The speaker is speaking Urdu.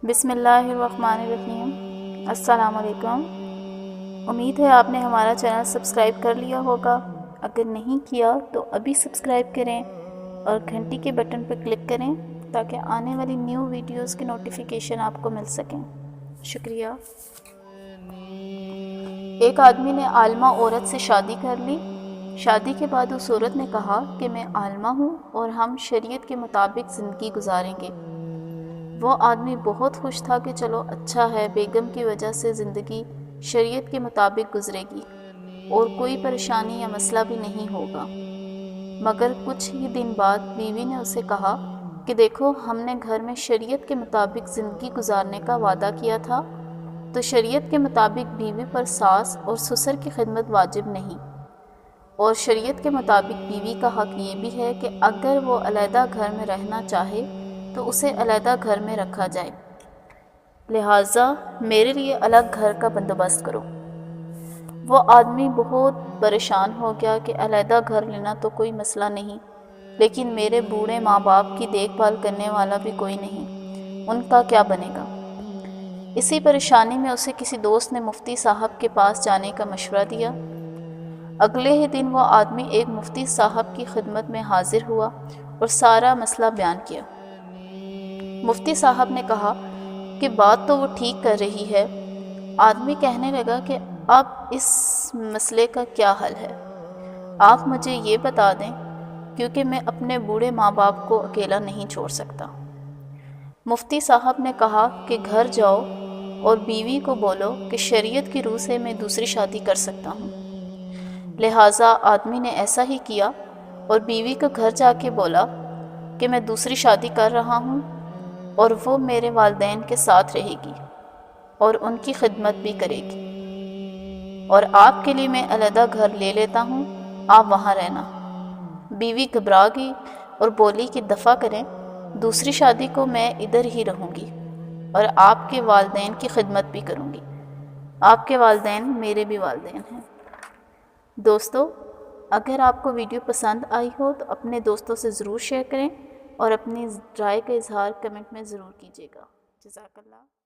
بسم اللہ الرحمن الرحیم۔ السلام علیکم۔ امید ہے آپ نے ہمارا چینل سبسکرائب کر لیا ہوگا۔ اگر نہیں کیا تو ابھی سبسکرائب کریں اور گھنٹی کے بٹن پر کلک کریں تاکہ آنے والی نیو ویڈیوز کی نوٹیفیکیشن آپ کو مل سکیں۔ شکریہ۔ ایک آدمی نے عالمہ عورت سے شادی کر لی۔ شادی کے بعد اس عورت نے کہا کہ میں عالمہ ہوں اور ہم شریعت کے مطابق زندگی گزاریں گے۔ وہ آدمی بہت خوش تھا کہ چلو اچھا ہے، بیگم کی وجہ سے زندگی شریعت کے مطابق گزرے گی اور کوئی پریشانی یا مسئلہ بھی نہیں ہوگا۔ مگر کچھ ہی دن بعد بیوی نے اسے کہا کہ دیکھو، ہم نے گھر میں شریعت کے مطابق زندگی گزارنے کا وعدہ کیا تھا، تو شریعت کے مطابق بیوی پر ساس اور سسر کی خدمت واجب نہیں، اور شریعت کے مطابق بیوی کا حق یہ بھی ہے کہ اگر وہ علیحدہ گھر میں رہنا چاہے تو اسے علیحدہ گھر میں رکھا جائے، لہٰذا میرے لیے الگ گھر کا بندوبست کرو۔ وہ آدمی بہت پریشان ہو گیا کہ علیحدہ گھر لینا تو کوئی مسئلہ نہیں، لیکن میرے بوڑھے ماں باپ کی دیکھ بھال کرنے والا بھی کوئی نہیں، ان کا کیا بنے گا؟ اسی پریشانی میں اسے کسی دوست نے مفتی صاحب کے پاس جانے کا مشورہ دیا۔ اگلے ہی دن وہ آدمی ایک مفتی صاحب کی خدمت میں حاضر ہوا اور سارا مسئلہ بیان کیا۔ مفتی صاحب نے کہا کہ بات تو وہ ٹھیک کر رہی ہے۔ آدمی کہنے لگا کہ اب اس مسئلے کا کیا حل ہے؟ آپ مجھے یہ بتا دیں، کیونکہ میں اپنے بوڑھے ماں باپ کو اکیلا نہیں چھوڑ سکتا۔ مفتی صاحب نے کہا کہ گھر جاؤ اور بیوی کو بولو کہ شریعت کی روح سے میں دوسری شادی کر سکتا ہوں۔ لہٰذا آدمی نے ایسا ہی کیا اور بیوی کو گھر جا کے بولا کہ میں دوسری شادی کر رہا ہوں اور وہ میرے والدین کے ساتھ رہے گی اور ان کی خدمت بھی کرے گی، اور آپ کے لیے میں علیحدہ گھر لے لیتا ہوں، آپ وہاں رہنا۔ بیوی گھبرا گئی اور بولی کہ دفع کریں، دوسری شادی کو میں ادھر ہی رہوں گی اور آپ کے والدین کی خدمت بھی کروں گی۔ آپ کے والدین میرے بھی والدین ہیں۔ دوستو، اگر آپ کو ویڈیو پسند آئی ہو تو اپنے دوستوں سے ضرور شیئر کریں اور اپنی رائے کا اظہار کمنٹ میں ضرور کیجیے گا۔ جزاک اللہ۔